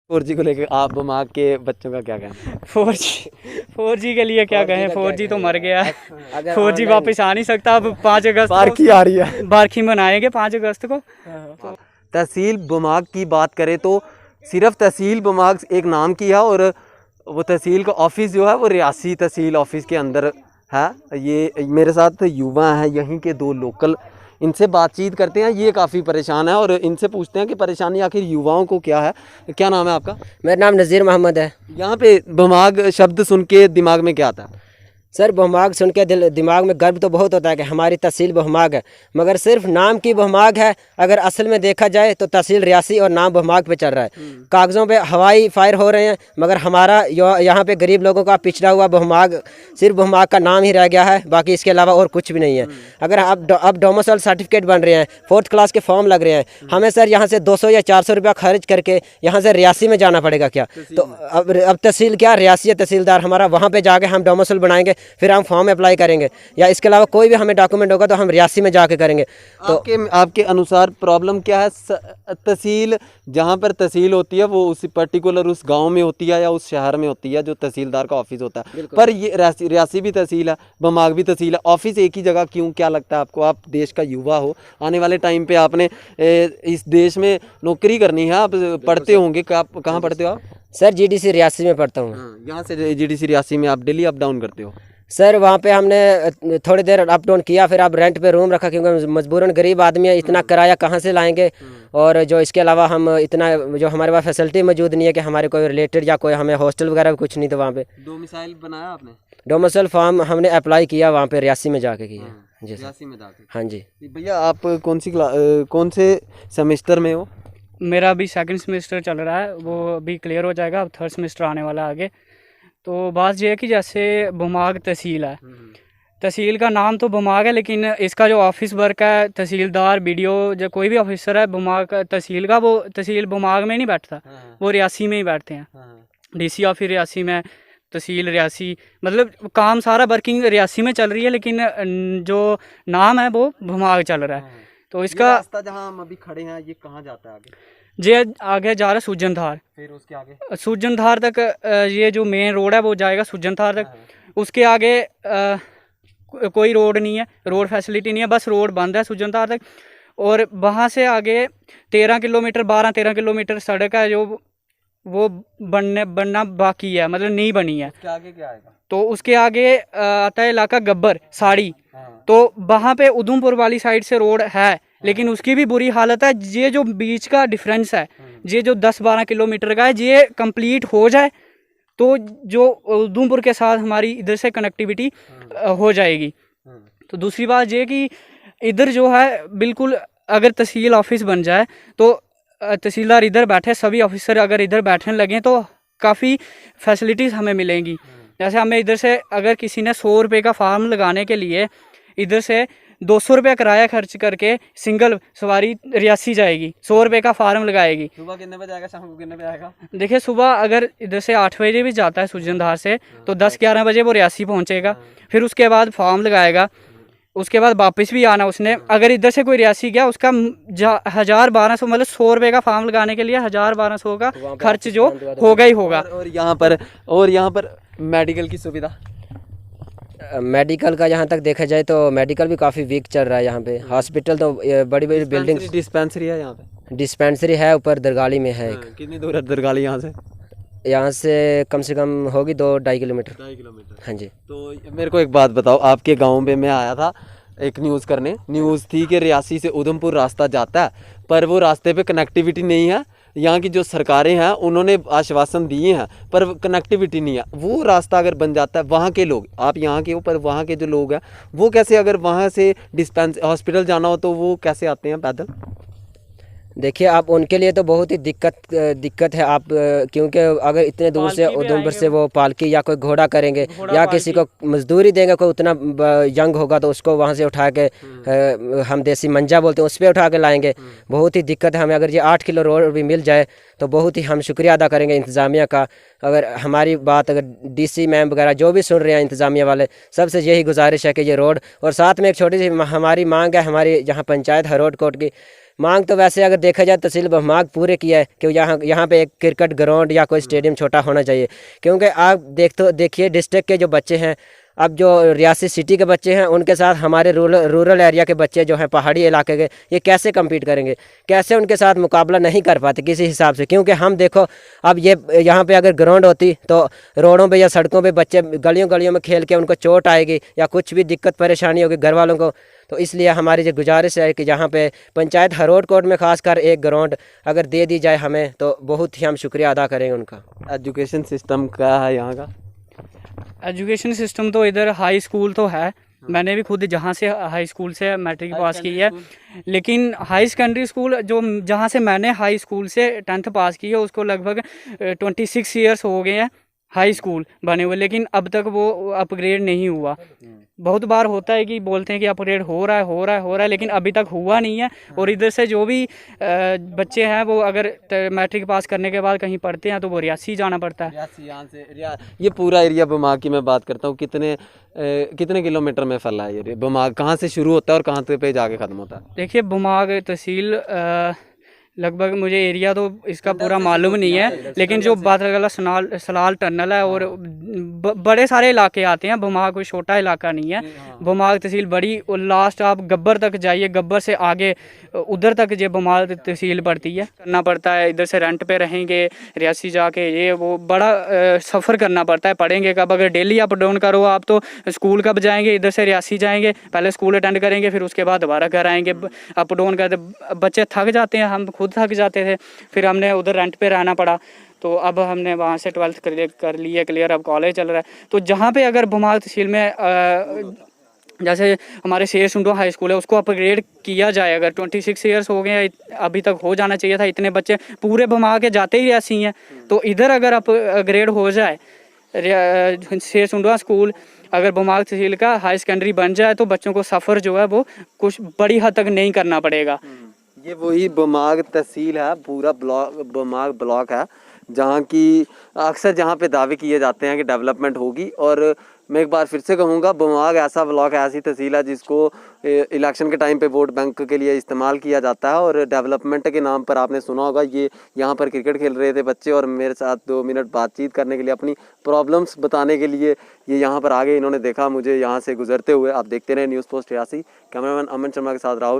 4G को लेकर आप बमाग के बच्चों का क्या कहना है? 4G के लिए क्या कहें, 4G तो मर गया है। 4G वापस आ नहीं सकता। अब 5 अगस्त बारखी आ रही है, बारखी मनाएंगे 5 अगस्त को। तहसील बमाग की बात करें तो सिर्फ तहसील बमाग एक नाम की है और वो तहसील का ऑफिस जो है वो रियासी तहसील ऑफिस के अंदर है। ये मेरे साथ युवा हैं यहीं के 2 लोकल, इनसे बातचीत करते हैं। ये काफ़ी परेशान है और इनसे पूछते हैं कि परेशानी आखिर युवाओं को क्या है। क्या नाम है आपका? मेरा नाम नज़ीर मोहम्मद है। यहाँ पे बमाग शब्द सुन के दिमाग में क्या आता है? सर बहमाग सुन के दिमाग में गर्व तो बहुत होता है कि हमारी तहसील बहमाग है, मगर सिर्फ नाम की बहमाग है। अगर असल में देखा जाए तो तहसील रियासी और नाम बहमाग पे चल रहा है। कागज़ों पे हवाई फायर हो रहे हैं, मगर हमारा यहाँ पे गरीब लोगों का पिछड़ा हुआ बहमाग सिर्फ बहमाग का नाम ही रह गया है, बाकी इसके अलावा और कुछ भी नहीं है। अगर अब डोमिसाइल सर्टिफिकेट बन रहे हैं, 4th क्लास के फॉर्म लग रहे हैं, हमें सर यहाँ से 200 या 400 रुपया खर्च करके यहाँ से रियासी में जाना पड़ेगा क्या? तो अब तहसील क्या, रियासी तहसीलदार हमारा, वहाँ पर जाके हम डोमिसाइल बनाएंगे, फिर हम फॉर्म अप्लाई करेंगे, या इसके अलावा कोई भी हमें डॉक्यूमेंट होगा तो हम रियासी में जाके करेंगे। तो आपके अनुसार प्रॉब्लम क्या है? तहसील जहाँ पर तहसील होती है वो उसी पर्टिकुलर उस गांव में होती है या उस शहर में होती है जो तहसीलदार का ऑफिस होता है, पर ये रियासी भी तहसील है, बमाग भी तहसील है, ऑफिस एक ही जगह क्यों? क्या लगता है आपको? आप देश का युवा हो, आने वाले टाइम पे आपने इस देश में नौकरी करनी है, आप पढ़ते होंगे, कहाँ पढ़ते हो आप? सर GDC रियासी में पढ़ता हूँ। यहाँ से GDC रियासी में आप डेली अप डाउन करते हो? सर वहाँ पे हमने थोड़ी देर अप डाउन किया, फिर अब रेंट पे रूम रखा, क्योंकि मजबूरन गरीब आदमी है, इतना किराया कहाँ से लाएंगे। और जो इसके अलावा हम इतना जो हमारे पास फैसिलिटी मौजूद नहीं है कि हमारे कोई रिलेटेड या कोई हमें हॉस्टल वगैरह कुछ नहीं। तो वहाँ पे डोमिसाइल बनाया आपने? डोमिसाइल फॉर्म हमने अप्लाई किया वहाँ पे रियासी में जाके किया। जी सर। रियासी में जाके? हाँ जी। भैया आप कौन से सेमेस्टर में हो? मेरा अभी 2nd सेमेस्टर चल रहा है, वो अभी क्लियर हो जाएगा, अब 3rd सेमेस्टर आने वाला है आगे। तो बात यह है कि जैसे बमाग तहसील है, तहसील का नाम तो बमाग है, लेकिन इसका जो ऑफिस वर्क है, तहसीलदार BDO जो कोई भी ऑफिसर है बमाग तहसील का, वो तहसील बमाग में नहीं बैठता, वो रियासी में ही बैठते हैं। DC ऑफिस रियासी में, तहसील रियासी, मतलब काम सारा वर्किंग रियासी में चल रही है, लेकिन जो नाम है वो बमाग चल रहा है। तो इसका रास्ता जहाँ हम अभी खड़े हैं ये कहाँ जाता है आगे? ये आगे जा रहा है सूजनधार, फिर उसके आगे सूजनधार तक। ये जो मेन रोड है वो जाएगा सूजनधार तक। उसके आगे कोई रोड नहीं है, रोड फैसिलिटी नहीं है, बस रोड बंद है सूजनधार तक। और वहाँ से आगे 13 किलोमीटर 12-13 किलोमीटर सड़क है जो वो बनना बाकी है, मतलब नहीं बनी है। उसके आगे क्या आएगा? तो उसके आगे आता है इलाका गब्बर साड़ी। तो वहाँ पे उधमपुर वाली साइड से रोड है, लेकिन उसकी भी बुरी हालत है। ये जो बीच का डिफरेंस है, ये जो 10-12 किलोमीटर का है, ये कंप्लीट हो जाए तो जो उधमपुर के साथ हमारी इधर से कनेक्टिविटी हो जाएगी। तो दूसरी बात ये कि इधर जो है बिल्कुल, अगर तहसील ऑफिस बन जाए तो तहसीलदार इधर बैठे, सभी ऑफिसर अगर इधर बैठने लगें तो काफ़ी फैसिलिटीज़ हमें मिलेंगी। जैसे हमें इधर से अगर किसी ने 100 रुपये का फार्म लगाने के लिए इधर से 200 रुपया किराया खर्च करके सिंगल सवारी रियासी जाएगी, 100 रुपये का फार्म लगाएगी। सुबह कितने बजे आएगा, शाम को कितने बजे आएगा? देखिए सुबह अगर इधर से 8 बजे भी जाता है सूजनधार से तो 10-11 बजे वो रियासी पहुंचेगा। फिर उसके बाद फॉर्म लगाएगा, उसके बाद वापस भी आना उसने। अगर इधर से कोई रियासी गया उसका 1000-1200, मतलब 100 रुपये का फार्म लगाने के लिए 1000-1200 का खर्च जो होगा ही होगा। और यहाँ पर मेडिकल की सुविधा? मेडिकल का यहाँ तक देखा जाए तो मेडिकल भी काफ़ी वीक चल रहा है यहाँ पे। हॉस्पिटल तो बड़ी बड़ी बिल्डिंग, डिस्पेंसरी है यहाँ पे? डिस्पेंसरी है ऊपर दरगाली में है एक। कितनी दूर है दरगाली यहाँ से? यहाँ से कम होगी 2-2.5 किलोमीटर। 2.5 किलोमीटर। हाँ जी। तो मेरे को एक बात बताओ, आपके गांव में मैं आया था एक न्यूज़ करने, न्यूज़ थी कि रियासी से उधमपुर रास्ता जाता है, पर वो रास्ते पे कनेक्टिविटी नहीं है। यहाँ की जो सरकारें हैं उन्होंने आश्वासन दिए हैं पर कनेक्टिविटी नहीं है। वो रास्ता अगर बन जाता है, वहाँ के लोग, आप यहाँ के ऊपर वहाँ के जो लोग हैं वो कैसे, अगर वहाँ से हॉस्पिटल जाना हो तो वो कैसे आते हैं पैदल? देखिए आप उनके लिए तो बहुत ही दिक्कत है। आप क्योंकि अगर इतने दूर से उधमपुर से वो पालकी या कोई घोड़ा करेंगे या किसी को मजदूरी देंगे, कोई उतना यंग होगा तो उसको वहाँ से उठा के हम देसी मंजा बोलते हैं उस पर उठा के लाएंगे। बहुत ही दिक्कत है हमें। अगर ये 8 किलो रोड भी मिल जाए तो बहुत ही हम शुक्रिया अदा करेंगे इंतज़ामिया का। अगर हमारी बात अगर DC मैम वगैरह जो भी सुन रहे हैं इंतज़ामिया वाले, सबसे यही गुजारिश है कि ये रोड, और साथ में एक छोटी सी हमारी मांग है, हमारी जहाँ पंचायत है रोड कोट की, मांग तो वैसे अगर देखा जाए तहसील बहमाग पूरे किया है कि यहाँ पे एक क्रिकेट ग्राउंड या कोई स्टेडियम छोटा होना चाहिए, क्योंकि आप देखिए डिस्ट्रिक्ट के जो बच्चे हैं, अब जो रियासी सिटी के बच्चे हैं उनके साथ हमारे रूरल एरिया के बच्चे जो हैं पहाड़ी इलाके के, ये कैसे कम्पीट करेंगे, कैसे उनके साथ मुकाबला नहीं कर पाते किसी हिसाब से। क्योंकि हम देखो अब ये यहाँ पे अगर ग्राउंड होती तो रोडों पे या सड़कों पे बच्चे गलियों गलियों में खेल के उनको चोट आएगी या कुछ भी दिक्कत परेशानी होगी घर वालों को। तो इसलिए हमारी जो गुजारिश है कि यहाँ पे पंचायत हरोट कोट में खासकर एक ग्राउंड अगर दे दी जाए हमें, तो बहुत ही हम शुक्रिया अदा करेंगे उनका। एजुकेशन सिस्टम क्या है यहाँ का? एजुकेशन सिस्टम तो इधर हाई स्कूल तो है, मैंने भी खुद जहाँ से हाई स्कूल से मैट्रिक पास की है, लेकिन हाई सेकेंडरी स्कूल जो जहाँ से मैंने हाई स्कूल से 10th पास की है उसको लगभग 26 ईयर्स हो गए हैं हाई स्कूल बने हुए, लेकिन अब तक वो अपग्रेड नहीं हुआ। बहुत बार होता है कि बोलते हैं कि अपग्रेड हो रहा है, लेकिन अभी तक हुआ नहीं है। और इधर से जो भी बच्चे हैं वो अगर मैट्रिक पास करने के बाद कहीं पढ़ते हैं तो वो रियासी जाना पड़ता है। रियासी यहाँ से ये पूरा एरिया बमाग की मैं बात करता हूँ, कितने किलोमीटर में फैला है ये बमाग? कहाँ से शुरू होता है और कहाँ पे जाके ख़त्म होता है? देखिए बमाग तहसील लगभग मुझे एरिया तो इसका पूरा मालूम नहीं है, लेकिन जो बादलगला सलाल टनल है और बड़े सारे इलाके आते हैं। बमाग कोई छोटा इलाका नहीं है, बमाग तहसील बड़ी, और लास्ट आप गब्बर तक जाइए, गब्बर से आगे उधर तक जो बमाग तहसील पड़ती है, करना पड़ता है। इधर से रेंट पे रहेंगे रियासी जाके, ये वो बड़ा सफ़र करना पड़ता है। पढ़ेंगे कब? अगर डेली अप डाउन करो आप तो स्कूल कब जाएंगे? इधर से रियासी जाएंगे, पहले स्कूल अटेंड करेंगे, फिर उसके बाद दोबारा घर आएंगे। अप डाउन करते बच्चे थक जाते हैं, हम खुद थक जाते थे, फिर हमने उधर रेंट पे रहना पड़ा। तो अब हमने वहाँ से 12th कर लिए क्लियर, अब कॉलेज चल रहा है। तो जहाँ पे अगर बमाग तहसील में जैसे हमारे शेर सुंडो हाई स्कूल है उसको अपग्रेड किया जाए, अगर 26 ईयर्स हो गए अभी तक हो जाना चाहिए था, इतने बच्चे पूरे बमाग के जाते ही रियासी हैं, तो इधर अगर अपग्रेड हो जाए शेर सुंडो स्कूल अगर बमाग तहसील का हाई सेकेंडरी बन जाए तो बच्चों को सफ़र जो है वो कुछ बड़ी हद तक नहीं करना पड़ेगा। ये वही बमाग तहसील है, पूरा बमाग ब्लॉक है, जहाँ की अक्सर जहाँ पे दावे किए जाते हैं कि डेवलपमेंट होगी। और मैं एक बार फिर से कहूँगा, बमाग ऐसा ब्लॉक है, ऐसी तहसील है जिसको इलेक्शन के टाइम पे वोट बैंक के लिए इस्तेमाल किया जाता है। और डेवलपमेंट के नाम पर आपने सुना होगा, ये यहाँ पर क्रिकेट खेल रहे थे बच्चे और मेरे साथ 2 मिनट बातचीत करने के लिए, अपनी प्रॉब्लम्स बताने के लिए ये यहाँ पर आ गए। इन्होंने देखा मुझे यहाँ से गुजरते हुए। आप देखते रहे न्यूज़ पोस्ट रियासी। कैमरामैन अमन शर्मा के साथ राहुल।